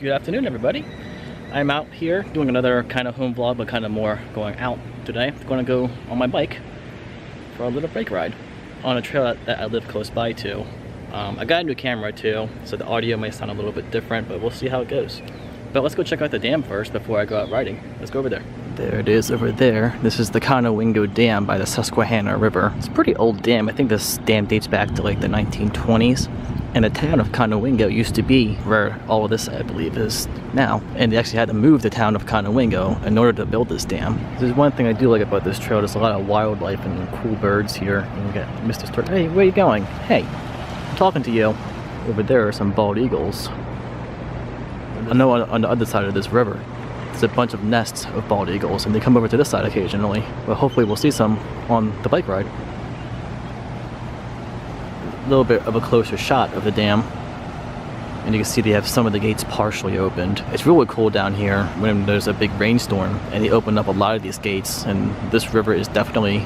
Good afternoon, everybody. I'm out here doing another kind of home vlog, but kind of more going out today. I'm going to go on my bike for a little bike ride on a trail that I live close by to. I got a new camera too, so the audio may sound a little bit different, but we'll see how it goes. But let's go check out the dam first before I go out riding. Let's go over there. There it is over there. This is the Conowingo Dam by the Susquehanna River. It's a pretty old dam. I think this dam dates back to like the 1920s. And the town of Conowingo used to be where all of this, I believe, is now. And they actually had to move the town of Conowingo in order to build this dam. There's one thing I do like about this trail. There's a lot of wildlife and cool birds here. And we got Mr. Stork. Hey, where are you going? Hey, I'm talking to you. Over there are some bald eagles. I know on the other side of this river, there's a bunch of nests of bald eagles, and they come over to this side occasionally. But hopefully we'll see some on the bike ride. A little bit of a closer shot of the dam, and you can see they have some of the gates partially opened. It's really cool down here when there's a big rainstorm and they open up a lot of these gates, and this river is definitely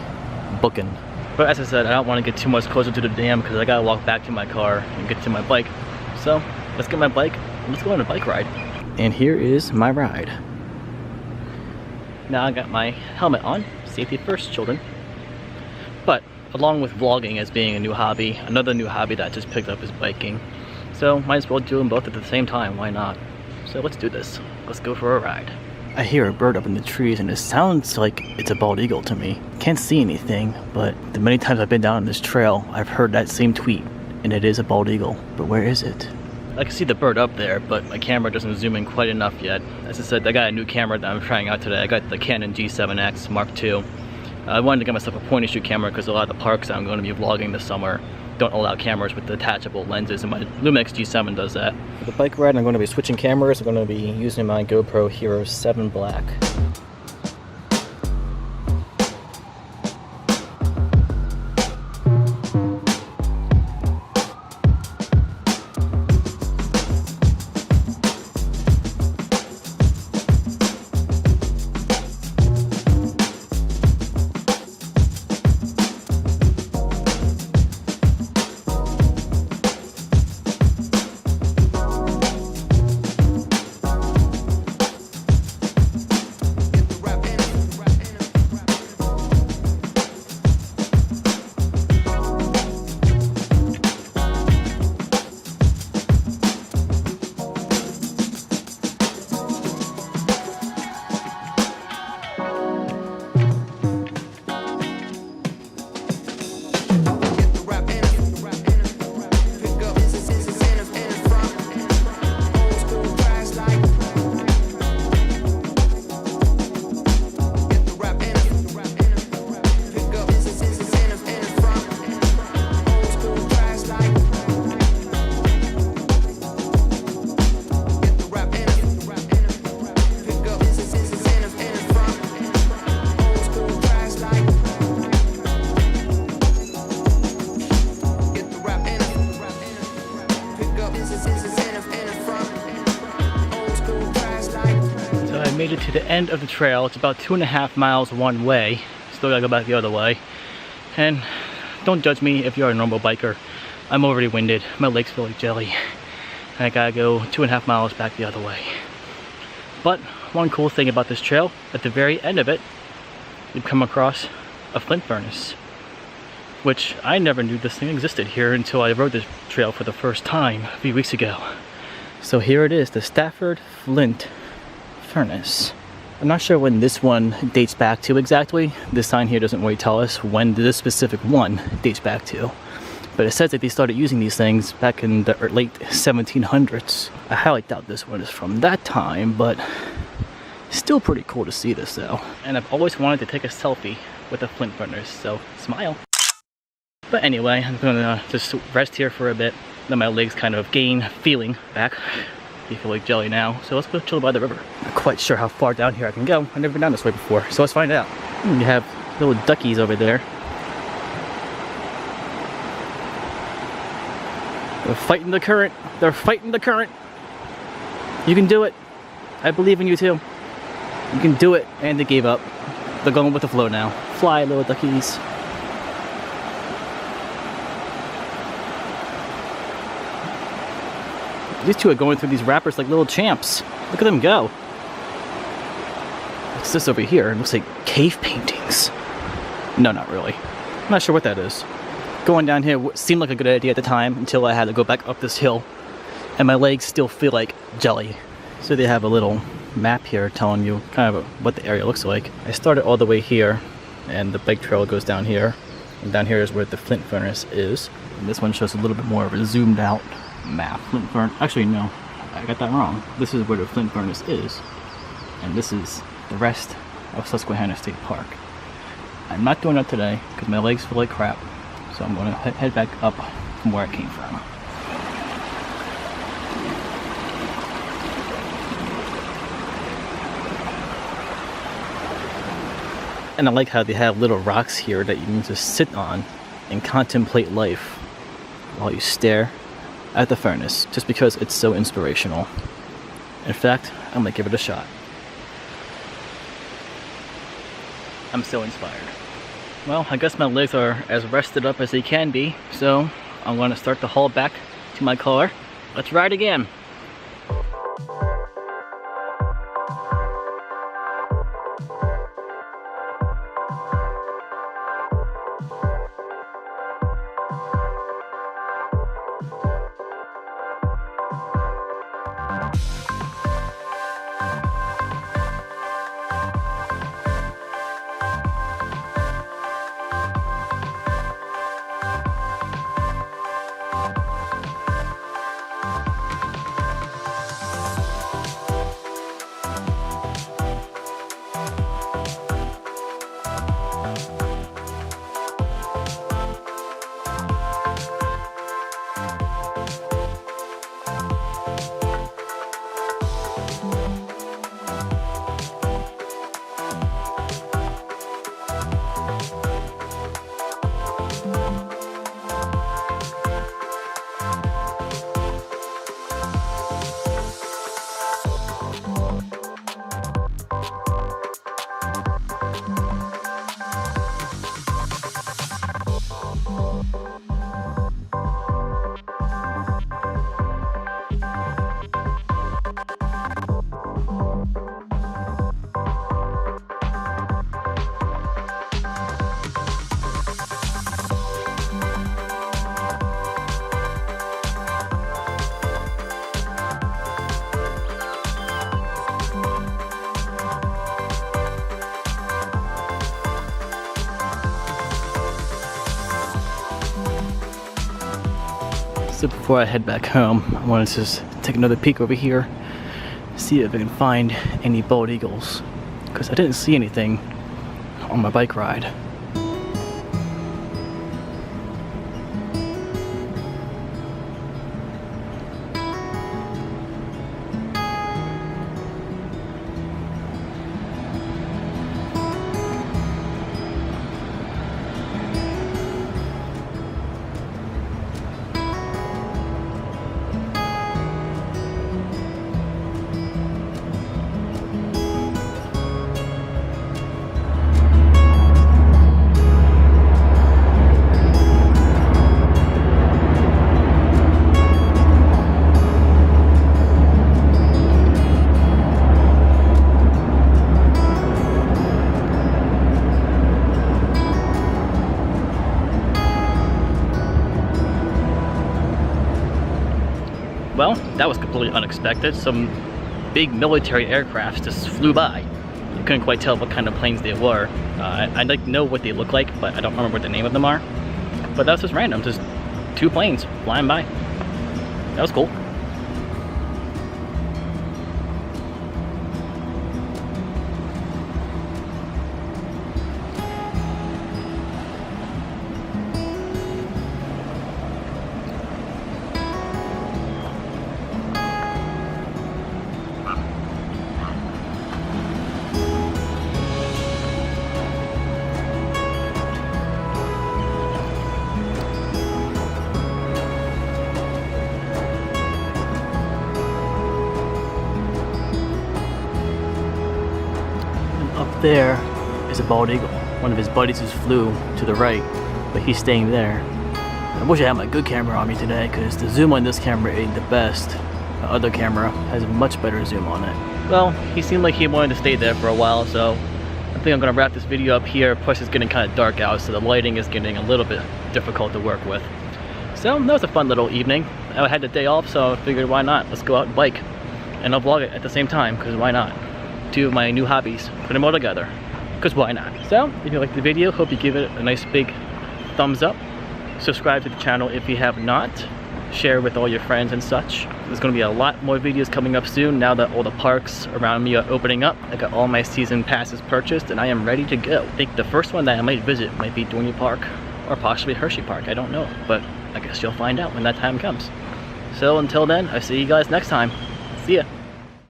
booking. But as I said, I don't want to get too much closer to the dam because I gotta walk back to my car and get to my bike. So let's get my bike and let's go on a bike ride. And here is my ride. Now I got my helmet on. Safety first, children. But along with vlogging as being a new hobby, another new hobby that I just picked up is biking. So might as well do them both at the same time, why not? So let's do this. Let's go for a ride. I hear a bird up in the trees and it sounds like it's a bald eagle to me. Can't see anything, but the many times I've been down on this trail, I've heard that same tweet, and it is a bald eagle. But where is it? I can see the bird up there, but my camera doesn't zoom in quite enough yet. As I said, I got a new camera that I'm trying out today. I got the Canon G7X Mark II. I wanted to get myself a point and shoot camera because a lot of the parks that I'm going to be vlogging this summer don't allow cameras with detachable lenses, and my Lumix G7 does that. For the bike ride, I'm going to be switching cameras. I'm going to be using my GoPro Hero 7 Black. Made it to the end of the trail. It's about 2.5 miles one way. Still gotta go back the other way. And don't judge me if you're a normal biker. I'm already winded. My legs feel like jelly. And I gotta go 2.5 miles back the other way. But one cool thing about this trail, at the very end of it, you've come across a flint furnace. Which I never knew this thing existed here until I rode this trail for the first time a few weeks ago. So here it is, the Stafford Flint Furnace. I'm not sure when this one dates back to exactly. This sign here doesn't really tell us when this specific one dates back to. But it says that they started using these things back in the late 1700s. I highly doubt this one is from that time, but still pretty cool to see this though. And I've always wanted to take a selfie with a flint furnace, so smile. But anyway, I'm gonna just rest here for a bit. Let my legs kind of gain feeling back. You feel like jelly now, so let's go chill by the river. Not quite sure how far down here I can go. I've never been down this way before, so let's find out. You have little duckies over there. They're fighting the current. They're fighting the current. You can do it. I believe in you too. You can do it. And they gave up. They're going with the flow now. Fly, little duckies. These two are going through these wrappers like little champs. Look at them go. What's this over here? It looks like cave paintings. No, not really. I'm not sure what that is. Going down here seemed like a good idea at the time until I had to go back up this hill. And my legs still feel like jelly. So they have a little map here telling you kind of what the area looks like. I started all the way here, and the bike trail goes down here. And down here is where the flint furnace is. And this one shows a little bit more of a zoomed out map. Flint furnace, actually no, I got that wrong. This is where the flint furnace is. And this is the rest of Susquehanna State Park. I'm not doing that today because my legs feel like crap. So I'm going to head back up from where I came from. And I like how they have little rocks here that you can just sit on and contemplate life while you stare at the furnace, just because it's so inspirational. In fact, I'm gonna give it a shot. I'm so inspired. Well, I guess my legs are as rested up as they can be, so I'm gonna start the haul back to my car. Let's ride again. So before I head back home, I wanted to just take another peek over here, see if I can find any bald eagles, because I didn't see anything on my bike ride. Well, that was completely unexpected. Some big military aircrafts just flew by. You couldn't quite tell what kind of planes they were. I know what they look like, but I don't remember what the name of them are. But that was just random, just two planes flying by. That was cool. There is a bald eagle. One of his buddies just flew to the right, but he's staying there. I wish I had my good camera on me today, because the zoom on this camera ain't the best. The other camera has a much better zoom on it. Well, he seemed like he wanted to stay there for a while, so I think I'm gonna wrap this video up here. Plus it's getting kind of dark out, so the lighting is getting a little bit difficult to work with. So that was a fun little evening. I had the day off, so I figured why not? Let's go out and bike. And I'll vlog it at the same time, because why not? 2 of my new hobbies, put them all together, because why not? So, if you liked the video, hope you give it a nice big thumbs up. Subscribe to the channel if you have not. Share with all your friends and such. There's going to be a lot more videos coming up soon now that all the parks around me are opening up. I got all my season passes purchased and I am ready to go. I think the first one that I might visit might be Dorney Park or possibly Hershey Park. I don't know, but I guess you'll find out when that time comes. So until then, I'll see you guys next time. See ya.